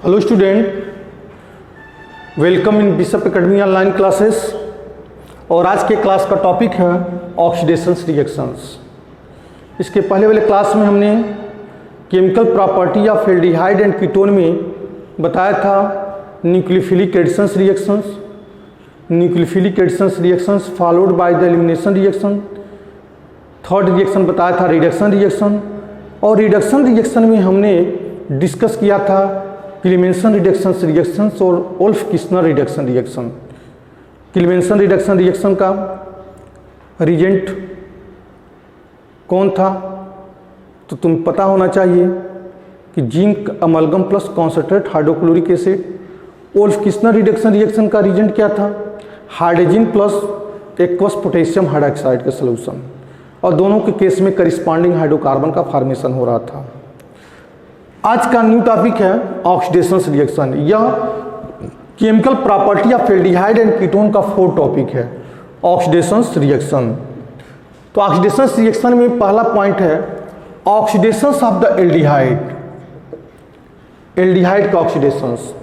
Hello student, welcome in bishop academy online classes. और आज के क्लास का टॉपिक है ऑक्सीडेशंस रिएक्शंस। इसके पहले वाले क्लास में हमने chemical property of aldehyde and ketone में बताया था nucleophilic additions reactions, nucleophilic additions reactions followed by the elimination reaction. Third reaction बताया था रिडक्शन रिएक्शन, और रिडक्शन रिएक्शन में हमने डिस्कस किया था क्लीमेंसन रिडक्शन रिएक्शंस और Wolff Kishner reduction reaction. Clemmensen reduction reaction का रिजेंट कौन था तो तुम पता होना चाहिए कि zinc amalgam plus concentrate hydrochloric acid. Wolff Kishner reduction reaction का रिजेंट क्या था? Hydrogen plus aqueous potassium hydroxide का सॉल्यूशन, और दोनों के केस में करिस्पॉन्डिंग हाइड्रोकार्बन का फॉर्मेशन हो रहा था। आज का न्यू टॉपिक है ऑक्सीडेशंस रिएक्शन। यह chemical property of aldehyde and ketone का फोर्थ टॉपिक है, ऑक्सीडेशंस रिएक्शन। तो ऑक्सीडेशंस रिएक्शन में पहला पॉइंट है oxidations of the aldehyde. Aldehyde का ऑक्सीडेशंस,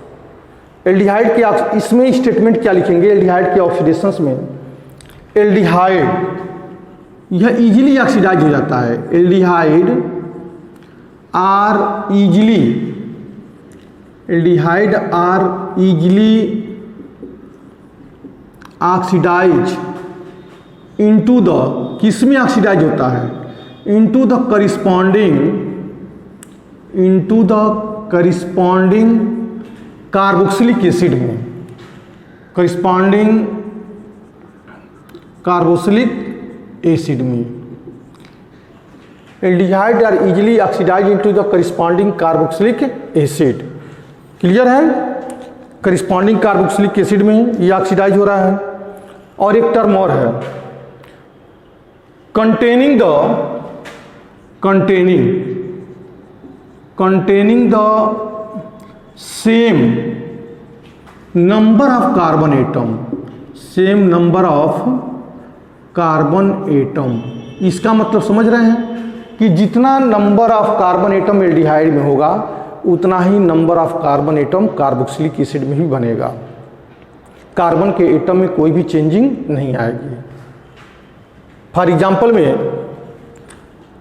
एल्डिहाइड के इसमें स्टेटमेंट क्या लिखेंगे? एल्डिहाइड के ऑक्सीडेशंस में एल्डिहाइड यह इजीली ऑक्सीडाइज हो जाता है। Aldehyde are easily, aldehyde are easily oxidize into the, किसमें ऑक्सीडाइज होता है? Into the corresponding carboxylic acid में, करिस्पॉन्डिंग कार्बोक्सिलिक एसिड में। Aldehyde are easily oxidise into the corresponding carboxylic acid. Clear है? करिस्पॉन्डिंग कार्बोक्सिलिक एसिड में ये oxidise हो रहा है। और एक टर्म और है containing the same number of carbon atom, same number of carbon atom. इसका मतलब समझ रहे हैं कि जितना number of carbon atom aldehyde में होगा उतना ही number of carbon atom carboxylic acid में भी बनेगा। कार्बन के एटम में कोई भी चेंजिंग नहीं आएगी। फॉर एग्जांपल में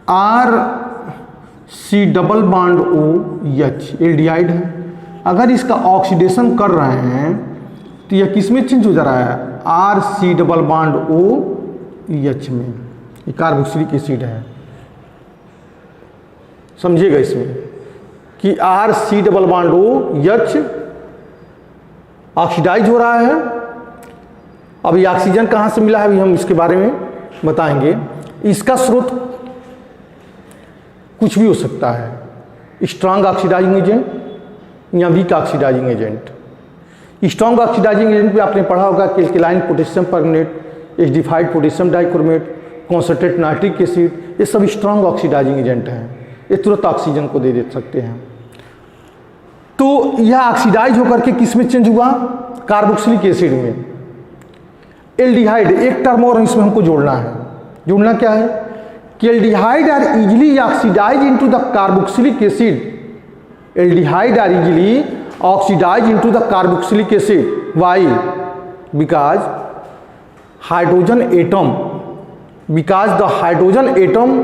R C double bond O H aldehyde है। अगर इसका ऑक्सीडेशन कर रहे हैं तो यह किस में चेंज हो जा रहा है? R C double bond O H में। ये कार्बोक्सिलिक एसिड है, समझिएगा इसमें कि R C double bond O H oxidize हो रहा है। अब ये ऑक्सीजन कहाँ से मिला है अभी हम इसके बारे में बताएंगे। इसका स्रोत कुछ भी हो सकता है, स्ट्रांग ऑक्सीडाइजिंग एजेंट या weak oxidising agent. Strong oxidising agent पे आपने पढ़ा होगा कि alkaline potassium permanganate, acidified potassium dichromate, concentrate nitric acid, ये सब स्ट्रांग ऑक्सीडाइजिंग एजेंट हैं। ये तुरंत ऑक्सीजन को दे सकते हैं। तो यह ऑक्सीडाइज होकर के किस में चेंज हुआ? कार्बोक्सिलिक एसिड में। एल्डिहाइड, एक टर्म और इसमें हमको जोड़ना है। जोड़ना क्या है कि aldehyde are easily oxidise into the carboxylic acid. Aldehyde are easily oxidise into the carboxylic acid. Why? Because hydrogen atom, because the hydrogen atom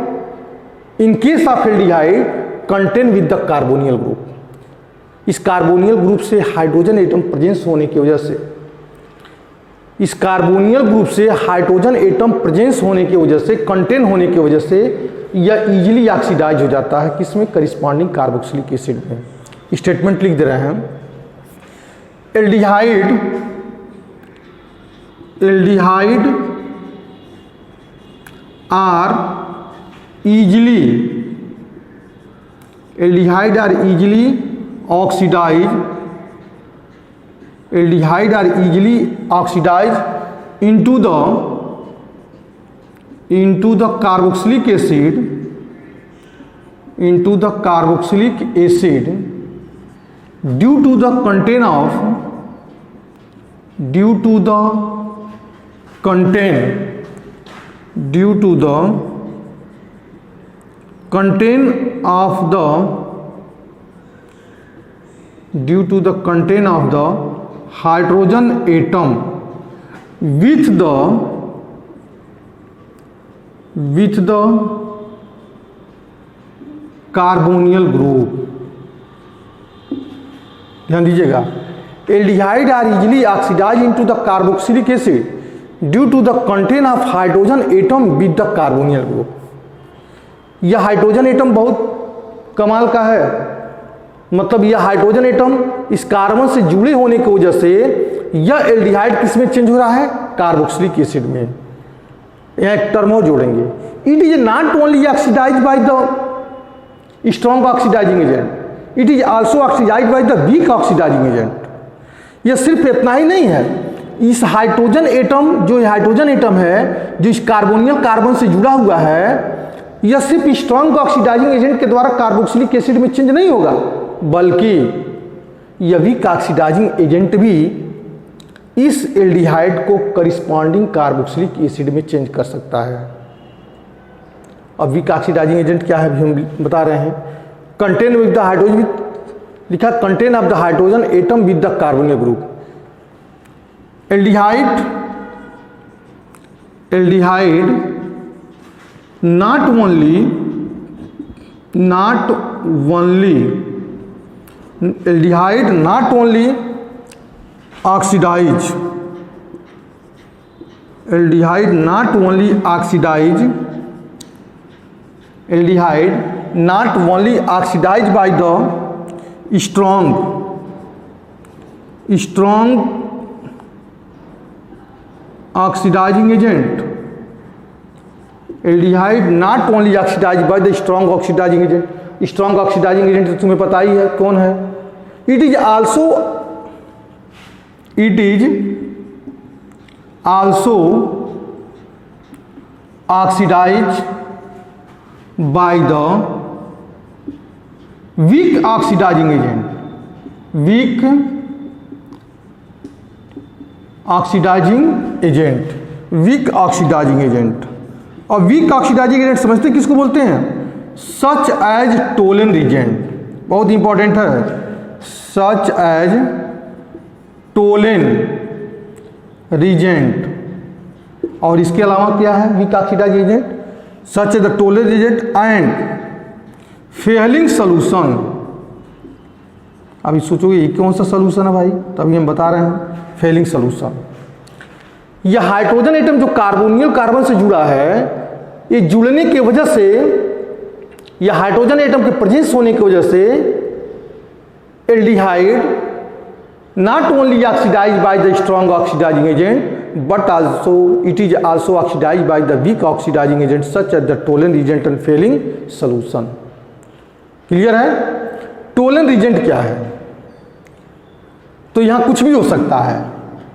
in case of aldehyde contain with the carbonyl group। इस कार्बोनियल group से hydrogen atom presence होने की वजह से, इस कार्बोनियल group से hydrogen atom presence होने की वजह से, कंटेन होने की वजह से यह इजीली ऑक्सीडाइज हो जाता है किसमें? करिस्पॉन्डिंग कार्बोक्सिलिक एसिड में। स्टेटमेंट लिख दे रहे हैं aldehyde are aldehyde are easily oxidise, aldehyde are easily oxidise into the carboxylic acid, into the carboxylic acid due to the contain of, due to the contain of the due to the content of the hydrogen atom with the carbonyl group. ध्यान दीजिएगा, aldehyde are easily oxidise into the carboxylic acid due to the content of hydrogen atom with the carbonyl group. यह hydrogen atom बहुत कमाल का है, मतलब यह hydrogen atom इस कार्बन से जुड़े होने की वजह से यह एल्डिहाइड किस में चेंज हो रहा है, कार्बोक्सिलिक एसिड में। यह एक टर्म और जोड़ेंगे, it is not only oxidize by the strong oxidizing agent, it is also oxidize by the weak oxidising agent. यह सिर्फ इतना ही नहीं है, इस हाइड्रोजन एटम जो हाइड्रोजन एटम है जो इस कार्बोनियल कार्बन से जुड़ा हुआ है, यह सिर्फ स्ट्रॉन्ग ऑक्सीडाइजिंग एजेंट के द्वारा कार्बोक्सिलिक एसिड में चेंज नहीं होगा, बल्कि यह वीक ऑक्सीडाइजिंग एजेंट भी इस एल्डिहाइड को करिस्पॉन्डिंग कार्बोक्सिलिक एसिड में चेंज कर सकता है। अब वीक ऑक्सीडाइजिंग एजेंट क्या है अभी हम बता रहे हैं। कंटेन विद द हाइड्रोजन, लिखा contain of the hydrogen atom with the carbonyl group. Aldehyde not only aldehyde not only oxidize aldehyde not only oxidized by the strong oxidizing agent, aldehyde not only oxidize by the strong oxidizing agent. Strong oxidizing agent तो तुम्हें पता ही है कौन है, it is also oxidize by the weak oxidising agent, weak oxidising agent. और weak oxidising agent समझते किसको बोलते हैं, सच एज टोलन रिजेंट, बहुत इंपॉर्टेंट है, सच एज टोलन रिजेंट। और इसके अलावा क्या है weak oxidising agent, such as the Tollens reagent and Fehling solution. अभी सोचोगे ये कौन सा सोल्यूशन है भाई, तभी हम बता रहे हैं फेलिंग सोल्यूशन। यह हाइड्रोजन एटम जो कार्बोनियल कार्बन से जुड़ा है, ये जुड़ने की वजह से, यह हाइड्रोजन एटम के प्रेजेंस होने की वजह से aldehyde not only oxidize by the strong oxidizing agent but also it is also oxidize by the weak oxidising agent such as the Tollens reagent and Fehling solution. Clear है। Tollens reagent क्या है, तो यहां कुछ भी हो सकता है,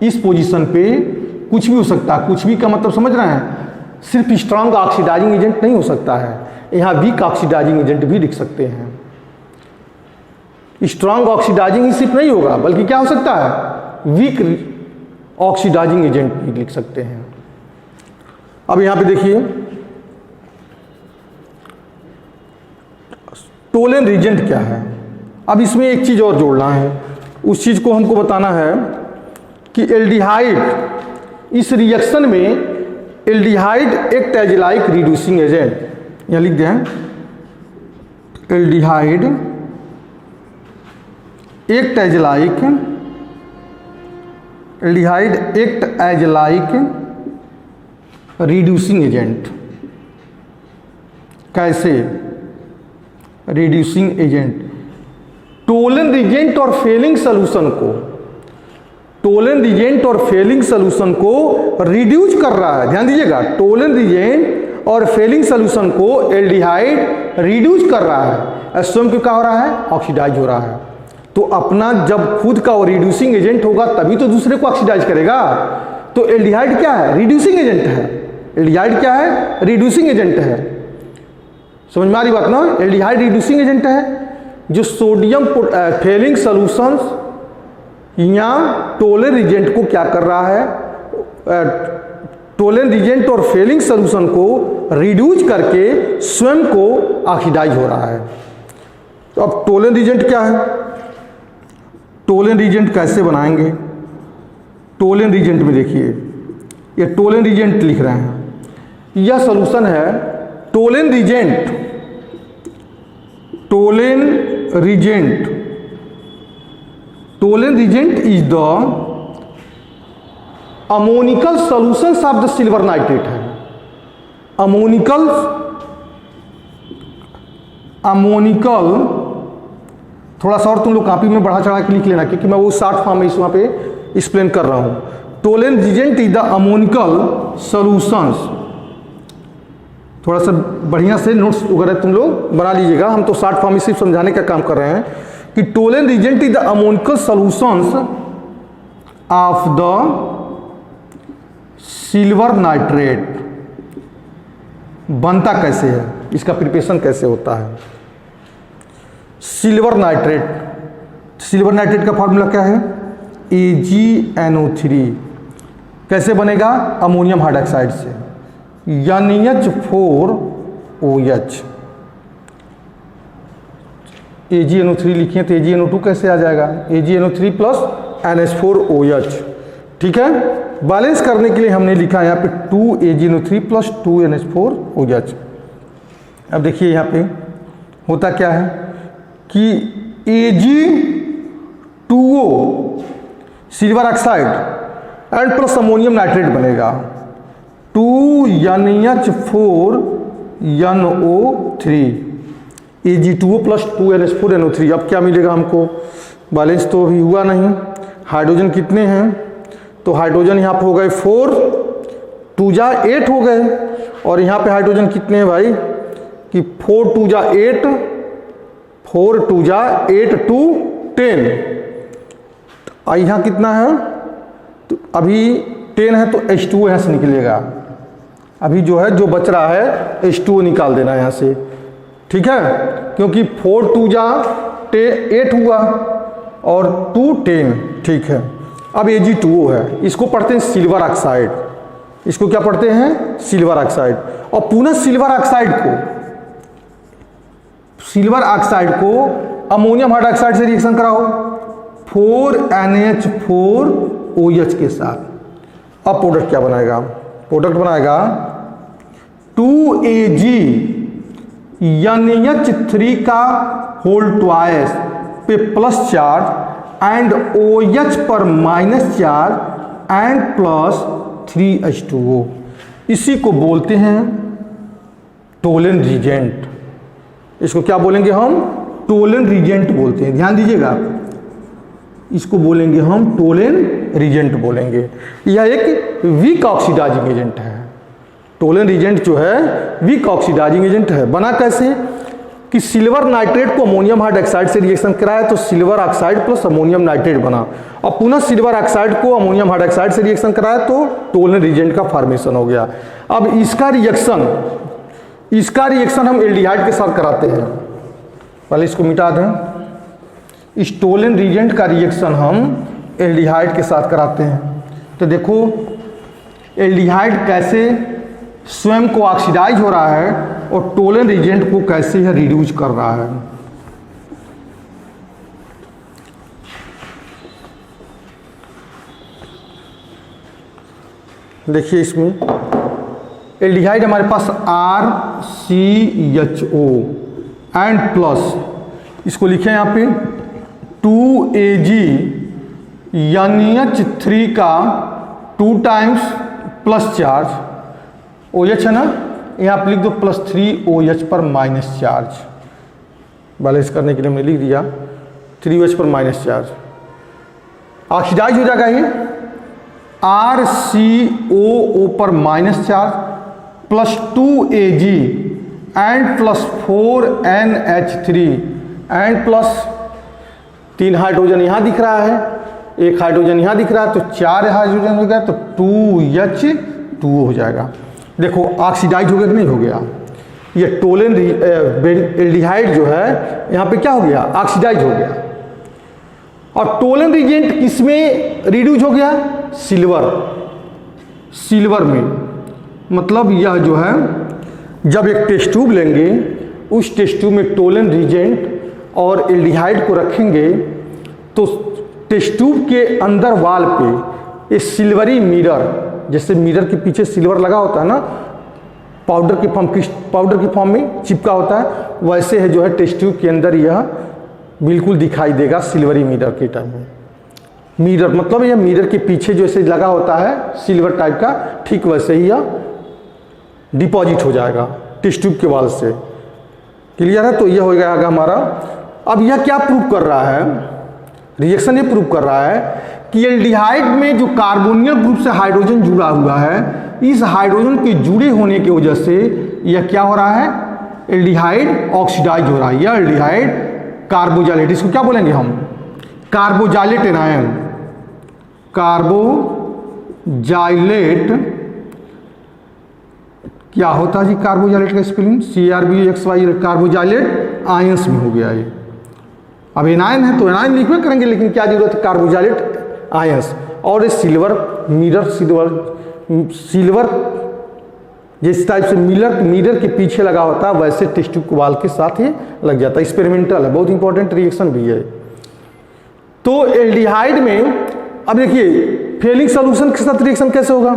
इस पोजीशन पे कुछ भी हो सकता है। कुछ भी का मतलब समझ रहे हैं, सिर्फ स्ट्रॉन्ग ऑक्सीडाइजिंग एजेंट नहीं हो सकता है, यहां वीक ऑक्सीडाइजिंग एजेंट भी लिख सकते हैं। स्ट्रॉन्ग ऑक्सीडाइजिंग ही सिर्फ नहीं होगा, बल्कि क्या हो सकता है, वीक ऑक्सीडाइजिंग एजेंट भी लिख सकते हैं। अब यहां पे देखिए टोलन रिजेंट क्या है। अब इसमें एक चीज और जोड़ना है, उस चीज को हमको बताना है कि एल्डिहाइड, इस रिएक्शन में aldehyde act as like reducing agent. यहां लिख दें aldehyde act as like reducing agent. कैसे रिड्यूसिंग एजेंट, टोलन रिजेंट और फेलिंग सोल्यूशन को रिड्यूस कर रहा है। ध्यान दीजिएगा, टोलन रिजेंट और फेलिंग सोल्यूशन को एल्डिहाइड रिड्यूस कर रहा है, स्वयं क्यों क्या हो रहा है, ऑक्सीडाइज हो रहा है। तो अपना जब खुद का वो रिड्यूसिंग एजेंट होगा तभी तो दूसरे को ऑक्सीडाइज करेगा। तो एल्डिहाइड क्या है, रिड्यूसिंग एजेंट है। एल्डिहाइड क्या है, रिड्यूसिंग एजेंट है। समझ में आ रही बात ना, एल्डिहाइड रिड्यूसिंग एजेंट है, जो सोडियम फेलिंग सॉल्यूशंस या टोलन रिजेंट को क्या कर रहा है, टोलन रिजेंट और फेलिंग सॉल्यूशन को रिड्यूस करके स्वयं को ऑक्सीडाइज हो रहा है। तो अब टोलन रिजेंट क्या है, टोलेन रीजेंट कैसे बनाएंगे। टोलेन रीजेंट में देखिए, ये टोलेन रीजेंट लिख रहे हैं, यह सॉल्यूशन है Tollens reagent. Tollens reagent, Tollens reagent is the ammoniacal solutions of the silver nitrate है। अमोनिकल थोड़ा सा और तुम लोग कॉपी में बढ़ा चढ़ा के लिख लेना, क्योंकि मैं वो शॉर्ट फॉर्म में इस वहाँ पे एक्सप्लेन कर रहा हूँ। Tollens reagent is the ammoniacal solutions. थोड़ा सा बढ़िया से नोट्स वगैरह तुम लोग बना लीजिएगा, हम तो शॉर्ट फॉर्म में सिर्फ समझाने का काम कर रहे हैं कि Tollens reagent is the ammoniacal solutions of the silver nitrate. बनता कैसे है, इसका प्रिपरेशन कैसे होता है। सिल्वर नाइट्रेट, सिल्वर नाइट्रेट का फॉर्मूला क्या है, AgNO3। कैसे बनेगा, अमोनियम हाइड्रोक्साइड से, NH4OH। AgNO3 लिखिए तो AgNO2 कैसे आ जाएगा, AgNO3 प्लस NH4OH। ठीक है, बैलेंस करने के लिए हमने लिखा यहाँ पे 2AgNO3 प्लस 2NH4OH। अब देखिए यहाँ पे होता क्या है कि Ag2O silver oxide and plus ammonium nitrate बनेगा 2NH4NO3, Ag2O प्लस 2NH4NO3। अब क्या मिलेगा हमको, बैलेंस तो अभी हुआ नहीं। हाइड्रोजन कितने हैं, तो हाइड्रोजन यहाँ पे हो गए 4, 2 जा 8 हो गए, और यहाँ पे हाइड्रोजन कितने हैं भाई कि 4 2 जा 8, 4 2 जा 8 2 10। यहाँ कितना है, तो अभी 10 है तो H2O यहाँ से निकलेगा। अभी जो है जो बच रहा है H2O निकाल देना यहाँ से, ठीक है, क्योंकि 4 2 जा 8 हुआ और 2 10। ठीक है, अब Ag2O है, इसको पढ़ते हैं सिल्वर ऑक्साइड। इसको क्या पढ़ते हैं, सिल्वर ऑक्साइड। और पुनः सिल्वर ऑक्साइड को अमोनियम हाइड्रोक्साइड से रिएक्शन कराओ 4NH4OH के साथ। अब प्रोडक्ट क्या बनाएगा, प्रोडक्ट बनाएगा 2AgNH3 का होल ट्वाइस पे प्लस चार्ज एंड OH पर minus charge and plus 3H2O। इसी को बोलते हैं टोलेन रीजेंट। इसको क्या बोलेंगे हम, टोलेन रीजेंट बोलते हैं। ध्यान दीजिएगा, इसको बोलेंगे हम टोलेन रीजेंट बोलेंगे। यह एक वीक ऑक्सीडाइजिंग एजेंट है। टोलेन रीजेंट जो है वीक ऑक्सीडाइजिंग एजेंट है। बना कैसे कि सिल्वर नाइट्रेट को अमोनियम हाइड्रोक्साइड से रिएक्शन कराया तो silver oxide plus ammonium nitrate बना, और पुनः सिल्वर ऑक्साइड को अमोनियम हाइड्रोक्साइड से रिएक्शन कराया तो टोलेन रीजेंट का फॉर्मेशन हो गया। अब इसका रिएक्शन हम एल्डिहाइड के साथ कराते हैं। पहले इसको मिटा दें। इस टोलेन रीजेंट का रिएक्शन हम एल्डिहाइड के साथ कराते हैं। तो देखो एल्डिहाइड कैसे स्वयं को ऑक्सीडाइज हो रहा है और टोलेन रीजेंट को कैसे यह रिड्यूस कर रहा है। देखिए इसमें एल्डिहाइड हमारे पास RCHO एंड प्लस, इसको लिखे यहाँ पे 2AgNH3 का 2 टाइम्स प्लस चार्ज, OH है ना, यहाँ पे लिख दो प्लस 3OH पर माइनस चार्ज। बैलेंस करने के लिए हमने लिख दिया 3OH पर माइनस चार्ज। ऑक्सीडाइज हो जाएगा ये RCOO पर minus charge plus 2Ag and plus 4NH3 and plus 3 hydrogen यहाँ दिख रहा है, 1 हाइड्रोजन यहाँ दिख रहा है, तो 4 हाइड्रोजन हो गया तो 2H2O हो जाएगा। देखो ऑक्सीडाइज हो गया कि नहीं हो गया। ये टोलेन एल्डिहाइड जो है यहाँ पे क्या हो गया, ऑक्सीडाइज हो गया। और टोलेन रीजेंट किसमें रिड्यूस हो गया, सिल्वर में। मतलब यह जो है जब एक टेस्ट ट्यूब लेंगे, उस टेस्ट ट्यूब में टोलेन रीजेंट और एल्डिहाइड को रखेंगे तो टेस्ट ट्यूब के अंदर वाल पे ये सिल्वरी मिरर, जैसे मिरर के पीछे सिल्वर लगा होता है ना, पाउडर की फॉर्म में चिपका होता है, वैसे है जो है टेस्ट ट्यूब के अंदर यह बिल्कुल दिखाई देगा सिल्वरी मिरर के टाइम में। मिरर मतलब यह मिरर के पीछे जैसे लगा होता है सिल्वर टाइप का, ठीक वैसे ही यह डिपॉजिट हो जाएगा टेस्ट ट्यूब के वाल से। क्लियर है? तो यह हो जाएगा हमारा। अब यह क्या प्रूव कर रहा है, रिएक्शन ये प्रूव कर रहा है कि एल्डिहाइड में जो कार्बोनिल ग्रुप से हाइड्रोजन जुड़ा हुआ है, इस हाइड्रोजन के जुड़े होने की वजह से यह क्या हो रहा है, एल्डिहाइड ऑक्सीडाइज हो रहा है। यह एल्डिहाइड कार्बोजाइलेट, इसको क्या बोलेंगे हम, कार्बोजाइलेट एनायन। कार्बोजाइलेट क्या होता है जी, कार्बोजाइलेट का स्पेलिंग CRBOXY, कार्बोजाइलेट आयंस में हो गया ये। अब एनायन है तो एनायन लिखवे करेंगे, लेकिन क्या जरूरत है, कार्बोजाइलेट आयंस। और ये सिल्वर मिरर, सिल्वर जिस टाइप से मिरर के पीछे लगा होता है वैसे टेस्ट ट्यूब वाल के साथ ही लग जाता है। एक्सपेरिमेंटल है, बहुत इंपॉर्टेंट रिएक्शन भी है। तो एल्डिहाइड में अब देखिए फेलिंग सॉल्यूशन के साथ रिएक्शन कैसे होगा।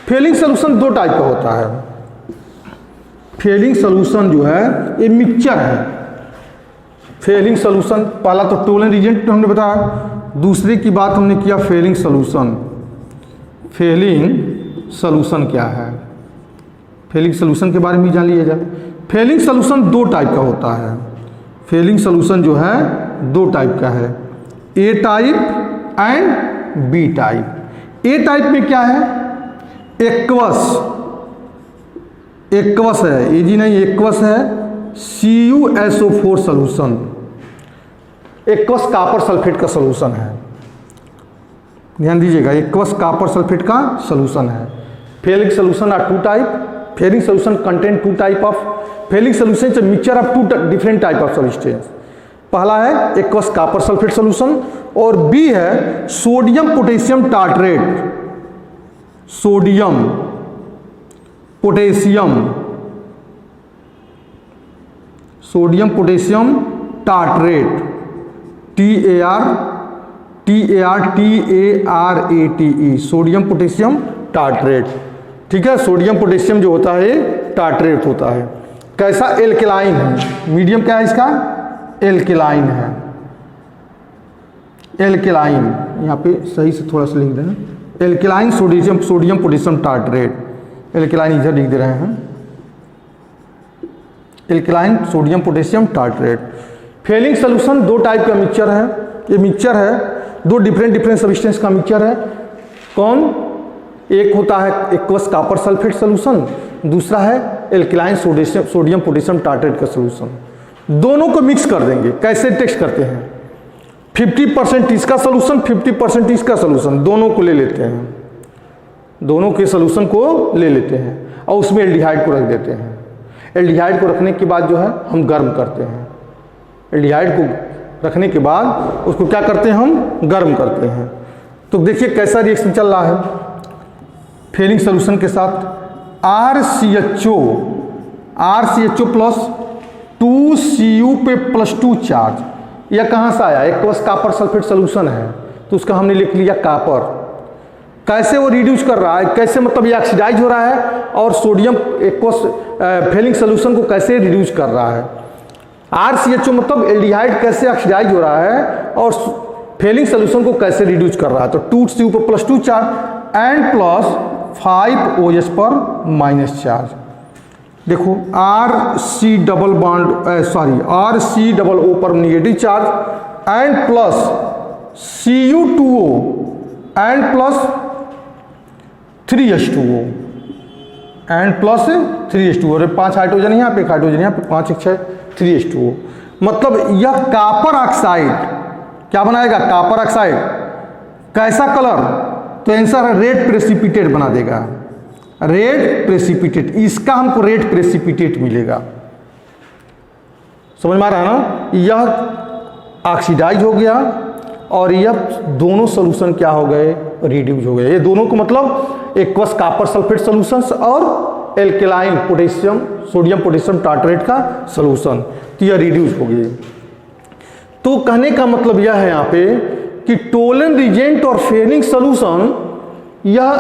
फेलिंग सॉल्यूशन दो टाइप का होता है। फेलिंग सॉल्यूशन जो है ये मिक्सचर है। फेलिंग सॉल्यूशन पहला तो टोलन रिएजेंट हमने बताया, दूसरे की बात हमने किया फेलिंग सॉल्यूशन। फेलिंग सॉल्यूशन क्या है, फेलिंग सॉल्यूशन के बारे में जान लीजिएगा। फेलिंग सॉल्यूशन दो टाइप का होता है। फेलिंग सॉल्यूशन जो है दो टाइप का है, A type and B type. A type में क्या है, एक्वस है, ये जी नहीं एक्वस है, CuSO4 solution. Aqueous copper sulphate का सॉल्यूशन है, ध्यान दीजिएगा, एक्वस कॉपर सल्फेट का सॉल्यूशन है। Fehling solution are two type. Fehling solution contain two type of Fehling solution is a mixture of two different type of substance. पहला है aqueous copper sulphate solution और B है sodium potassium tartrate. Sodium potassium tartrate, TARTARATE, sodium potassium tartrate. ठीक है, sodium potassium जो होता है tartrate होता है। कैसा, एल्केलाइन है। मीडियम क्या है इसका, एल्केलाइन है। एल्केलाइन यहाँ पे सही से थोड़ा सा लिख देना, alkaline sodium potassium tartrate. Alkaline इधर लिख दे रहे हैं, alkaline sodium potassium tartrate. Fehling solution दो टाइप का मिक्सचर है। ये मिक्सचर है दो डिफरेंट सब्सटेंस का मिक्सचर है। कौन, एक होता है एक्वस कॉपर सल्फेट सॉल्यूशन, दूसरा है एल्केलाइन सोडियम पोटेशियम टार्ट्रेट का सॉल्यूशन। दोनों को मिक्स कर देंगे। कैसे टेस्ट करते हैं, 50% इसका सॉल्यूशन 50% इसका सॉल्यूशन, दोनों को ले लेते हैं, दोनों के सॉल्यूशन को ले लेते हैं और उसमें एल्डिहाइड को रख देते हैं। एल्डिहाइड को रखने के बाद जो है हम गर्म करते हैं। एल्डिहाइड को रखने के बाद उसको क्या करते हैं, हम गर्म करते हैं। तो देखिए कैसा रिएक्शन चल रहा है फेलिंग सॉल्यूशन के साथ। RCHO प्लस 2Cu पे +2 चार्ज। यह कहाँ से आया, एक्वस कॉपर सल्फेट सॉल्यूशन है तो उसका हमने लिख लिया कॉपर। कैसे वो रिड्यूस कर रहा है, कैसे मतलब ये ऑक्सीडाइज हो रहा है और सोडियम एक्वस फेलिंग सॉल्यूशन को कैसे रिड्यूस कर रहा है। RCHO मतलब एल्डिहाइड कैसे ऑक्सीडाइज हो रहा है और फेलिंग सॉल्यूशन को कैसे रिड्यूस कर रहा है। तो 2Cu पर +2 चार्ज एंड प्लस 5OH पर माइनस चार्ज। देखो RCOO पर negative charge and plus Cu2O and plus 3H2O and plus 3H2O। 5 hydrogen यहाँ पे, 1 हाइड्रोजन यहाँ पे, 5 1 6 3H2O। मतलब यह कॉपर ऑक्साइड क्या बनाएगा, कॉपर ऑक्साइड। कैसा कलर, तो आंसर है रेड प्रेसिपिटेट बना देगा, रेड प्रेसिपिटेट। इसका हमको रेड प्रेसिपिटेट मिलेगा। समझ में आ रहा है ना, यह ऑक्सीडाइज हो गया और यह दोनों सॉल्यूशन क्या हो गए, रिड्यूस हो गए। ये दोनों को मतलब एक्वस कॉपर सल्फेट सॉल्यूशन और alkaline potassium sodium potassium tartrate का सॉल्यूशन, तो यह रिड्यूस हो गई। तो कहने का मतलब यह है यहाँ पे कि टोलन रिजेंट और फेलिंग सॉल्यूशन यह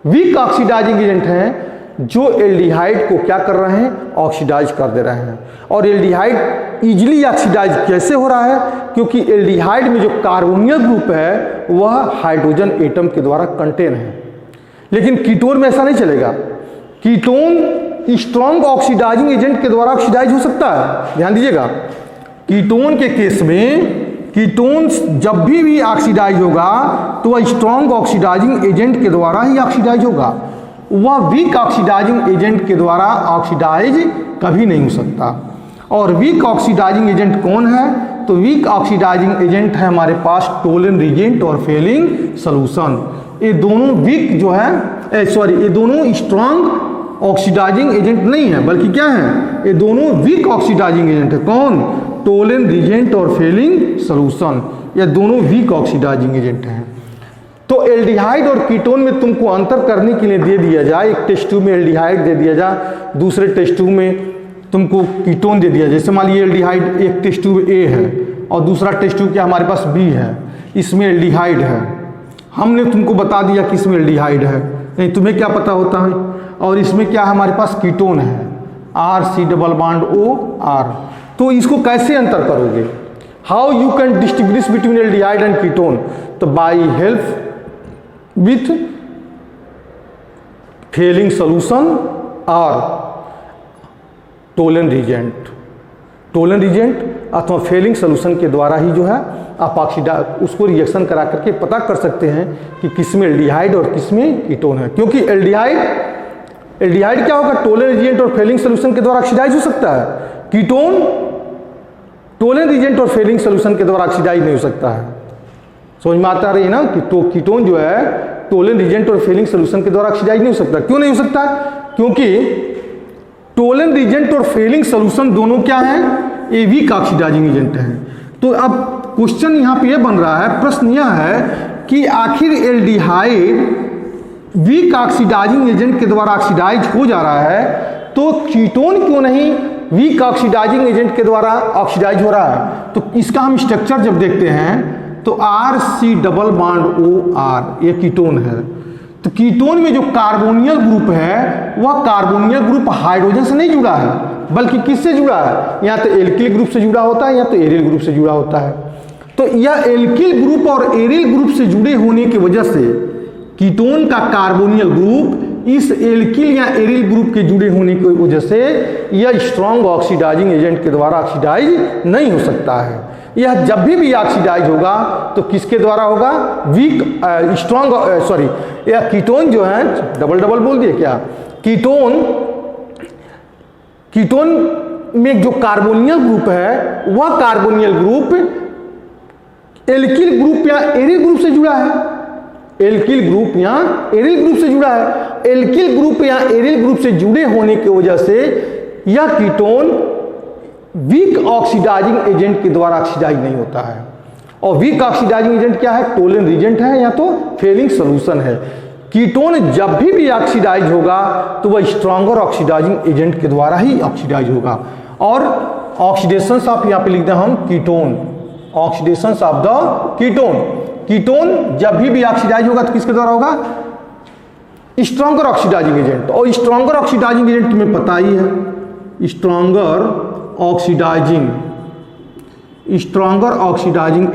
वीक ऑक्सीडाइजिंग एजेंट हैं जो एल्डिहाइड को क्या कर रहे हैं, ऑक्सीडाइज कर दे रहे हैं। और एल्डिहाइड इजीली ऑक्सीडाइज कैसे हो रहा है, क्योंकि एल्डिहाइड में जो कार्बोनियल ग्रुप है वह हाइड्रोजन एटम के द्वारा कंटेन है। लेकिन कीटोन में ऐसा नहीं चलेगा। कीटोन स्ट्रॉन्ग ऑक्सीडाइजिंग एजेंट के द्वारा ऑक्सीडाइज हो सकता है। ध्यान दीजिएगा, कीटोन के केस में कीटोन जब भी ऑक्सीडाइज होगा तो वह स्ट्रॉन्ग ऑक्सीडाइजिंग एजेंट के द्वारा ही ऑक्सीडाइज होगा, वह वीक ऑक्सीडाइजिंग एजेंट के द्वारा ऑक्सीडाइज कभी नहीं हो सकता। और वीक ऑक्सीडाइजिंग एजेंट कौन है, तो वीक ऑक्सीडाइजिंग एजेंट है हमारे पास टोलन रिजेंट और फेलिंग सॉल्यूशन। ये दोनों वीक जो है ये दोनों स्ट्रॉन्ग ऑक्सीडाइजिंग एजेंट नहीं है, बल्कि क्या है, ये दोनों वीक ऑक्सीडाइजिंग एजेंट है। कौन, टोलन रिजेंट और फेलिंग सॉल्यूशन, ये दोनों वीक ऑक्सीडाइजिंग एजेंट हैं। तो एल्डिहाइड और कीटोन में तुमको अंतर करने के लिए दे दिया जाए, एक टेस्ट ट्यूब में एल्डिहाइड दे दिया जाए, दूसरे टेस्ट ट्यूब में तुमको कीटोन दे दिया जाए। जैसे मान लीजिए एल्डिहाइड एक टेस्ट ट्यूब ए है और दूसरा टेस्ट ट्यूब क्या हमारे पास बी है, इसमें एल्डिहाइड है। हमने तुमको बता दिया कि इसमें एल्डिहाइड है, नहीं तुम्हें क्या पता होता है। और इसमें क्या है हमारे पास कीटोन है, R C double bond O R. तो इसको कैसे अंतर करोगे, how you can distinguish between aldehyde and ketone, तो by help with failing solution और टोलन रिजेंट अथवा फेलिंग सोल्यूशन के द्वारा ही जो है आप उसको रिएक्शन करा करके पता कर सकते हैं कि किसमें एल्डिहाइड और किसमें कीटोन है। क्योंकि एल्डिहाइड क्या होगा, टोलन रिजेंट और फेलिंग सोल्यूशन के द्वारा ऑक्सीडाइज हो सकता है, कीटोन टोलन रिजेंट और फेलिंग सोल्यूशन के द्वारा ऑक्सीडाइज नहीं हो सकता है। समझ में आता रही है ना कि कीटोन जो है टोलन रिजेंट और फेलिंग सोल्यूशन के द्वारा ऑक्सीडाइज नहीं हो सकता। क्यों नहीं हो सकता, क्योंकि टोलन रिजेंट और फेलिंग सोल्यूशन दोनों क्या हैं, ये वीक ऑक्सीडाइजिंग एजेंट हैं। तो अब क्वेश्चन यहाँ पे ये बन रहा है, प्रश्न यह है कि आखिर एल्डिहाइड वीक ऑक्सीडाइजिंग एजेंट के द्वारा ऑक्सीडाइज हो जा रहा है, तो कीटोन क्यों नहीं वीक ऑक्सीडाइजिंग एजेंट के द्वारा ऑक्सीडाइज हो रहा है। तो इसका हम स्ट्रक्चर जब देखते हैं तो R C double bond O R, ये कीटोन है। तो कीटोन में जो कार्बोनियल ग्रुप है वह कार्बोनियल ग्रुप हाइड्रोजन से नहीं जुड़ा है, बल्कि किससे जुड़ा है, या तो एल्किल ग्रुप से जुड़ा होता है या तो एरिल ग्रुप से जुड़ा होता है। तो यह एल्किल ग्रुप और एरिल ग्रुप से जुड़े होने की वजह से कीटोन का कार्बोनियल ग्रुप इस एल्किल या एरिल ग्रुप के जुड़े होने की वजह से यह स्ट्रॉन्ग ऑक्सीडाइजिंग एजेंट के द्वारा ऑक्सीडाइज नहीं हो सकता है। यह जब भी ऑक्सीडाइज होगा तो किसके द्वारा होगा, वीक स्ट्रॉन्ग यह कीटोन जो है, डबल बोल दिए क्या, कीटोन में जो कार्बोनियल ग्रुप है वह कार्बोनियल ग्रुप एल्किल ग्रुप या एरिल ग्रुप से जुड़ा है, एल्किल ग्रुप या एरिल ग्रुप से जुड़ा है। एल्किल ग्रुप या एरिल ग्रुप से जुड़े होने की वजह से यह कीटोन वीक ऑक्सीडाइजिंग एजेंट के द्वारा ऑक्सीडाइज नहीं होता है। और वीक ऑक्सीडाइजिंग एजेंट क्या है, टोलन रिजेंट है या तो फेलिंग सोल्यूशन है। कीटोन जब भी ऑक्सीडाइज होगा तो वह स्ट्रॉन्गर ऑक्सीडाइजिंग एजेंट के द्वारा ही ऑक्सीडाइज होगा। और ऑक्सीडेशंस आप यहाँ पे लिखते हैं हम ketone, oxidations of the ketone जब भी ऑक्सीडाइज होगा तो किसके द्वारा होगा, स्ट्रॉन्गर ऑक्सीडाइजिंग एजेंट। और स्ट्रॉन्गर ऑक्सीडाइजिंग एजेंट तुम्हें पता ही है, स्ट्रॉन्गर ऑक्सीडाइजिंग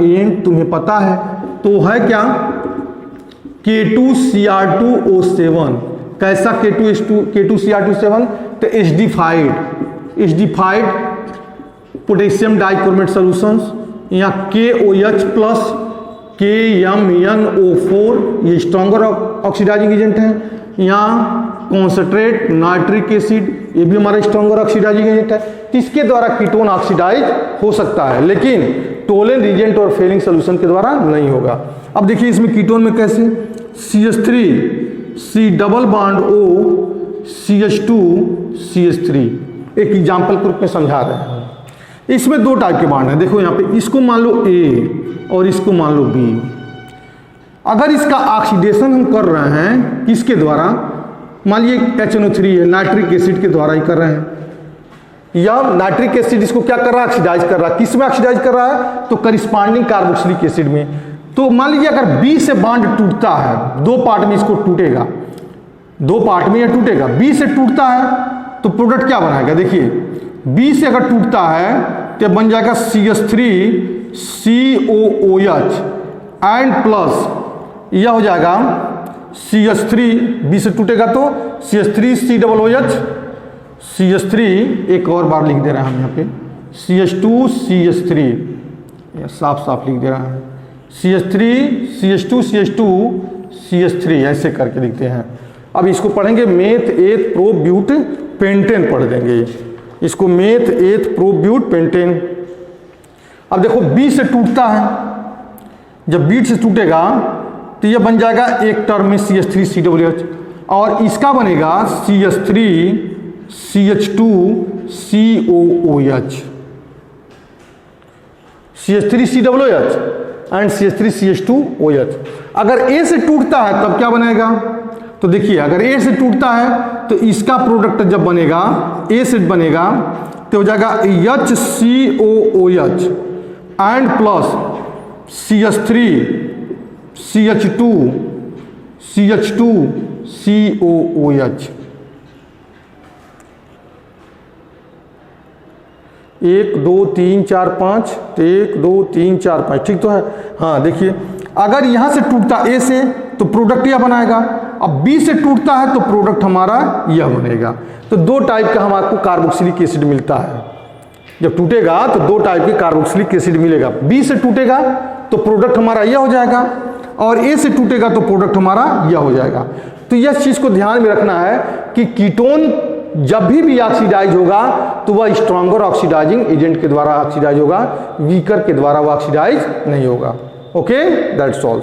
एजेंट तुम्हें पता है, तो है क्या, K2Cr2O7। कैसा K2Cr2O7, तो एसिडिफाइड पोटेशियम डाइक्रोमेट सॉल्यूशंस, यहाँ KOH प्लस KMnO4 ये स्ट्रॉन्गर ऑक्सीडाइजिंग एजेंट है। यहाँ कॉन्सेंट्रेट नाइट्रिक एसिड ये भी हमारा स्ट्रॉन्गर ऑक्सीडाइजिंग एजेंट है। तो इसके द्वारा कीटोन ऑक्सीडाइज हो सकता है, लेकिन टोलन रिजेंट और फेलिंग सोल्यूशन के द्वारा नहीं होगा। अब देखिए इसमें कीटोन में कैसे, CH3 C double bond O CH2 CH3, एक एग्जाम्पल के रूप में समझा रहे हैं। इसमें दो टाइप के बॉन्ड हैं, देखो यहाँ पे, इसको मान लो A और इसको मान लो B। अगर इसका ऑक्सीडेशन हम कर रहे हैं किसके द्वारा, मान लीजिए HNO3 है, नाइट्रिक एसिड के द्वारा ही कर रहे हैं। यह नाइट्रिक एसिड इसको क्या कर रहा है, ऑक्सीडाइज कर रहा है। किस में ऑक्सीडाइज कर रहा है, तो करिस्पांडिंग कार्बोक्सिलिक एसिड में। तो मान लीजिए अगर बी से बॉन्ड टूटता है, दो पार्ट में इसको टूटेगा, दो पार्ट में यह टूटेगा, बी से टूटता है तो प्रोडक्ट क्या बनाएगा, देखिए बी से अगर टूटता है तो बन जाएगा CH3COOH एंड प्लस यह हो जाएगा CH3, बी से टूटेगा तो CH3COOH, CH3 एक और बार लिख दे रहे हैं हम यहाँ पे CH2CH3, साफ साफ लिख दे रहा है CH3 CH2 CH3 ऐसे करके लिखते हैं। अब इसको पढ़ेंगे मेथ एथ प्रोब्यूट पेंटेन पढ़ देंगे, इसको मेथ एथ प्रोब्यूट पेंटेन। अब देखो बी से टूटता है, जब बी से टूटेगा तो यह बन जाएगा एक टर्म में CH3COOH और इसका बनेगा CH3CH2COOH, CH3COOH एंड CH3CH2OH। अगर ए से टूटता है तब क्या बनेगा, तो देखिए अगर ए से टूटता है तो इसका प्रोडक्ट जब बनेगा, ए से बनेगा तो हो जाएगा HCOOH एंड प्लस CH3CH2COOH। 1 2 3 4 5, 1 2 3 4 5, ठीक तो है। हाँ देखिए अगर यहाँ से टूटता ए से तो प्रोडक्ट यह बनाएगा, अब बी से टूटता है तो प्रोडक्ट हमारा यह बनेगा। तो दो टाइप का हमारे को कार्बोक्सिलिक एसिड मिलता है, जब टूटेगा तो दो टाइप के कार्बोक्सिलिक एसिड मिलेगा, बी से टूटेगा तो प्रोडक्ट हमारा यह हो जाएगा और ए से टूटेगा तो प्रोडक्ट हमारा यह हो जाएगा। तो यह चीज़ को ध्यान में रखना है कि कीटोन जब भी ऑक्सीडाइज होगा तो वह स्ट्रॉन्गर ऑक्सीडाइजिंग एजेंट के द्वारा ऑक्सीडाइज होगा, वीकर के द्वारा वह ऑक्सीडाइज नहीं होगा। Okay, that's all.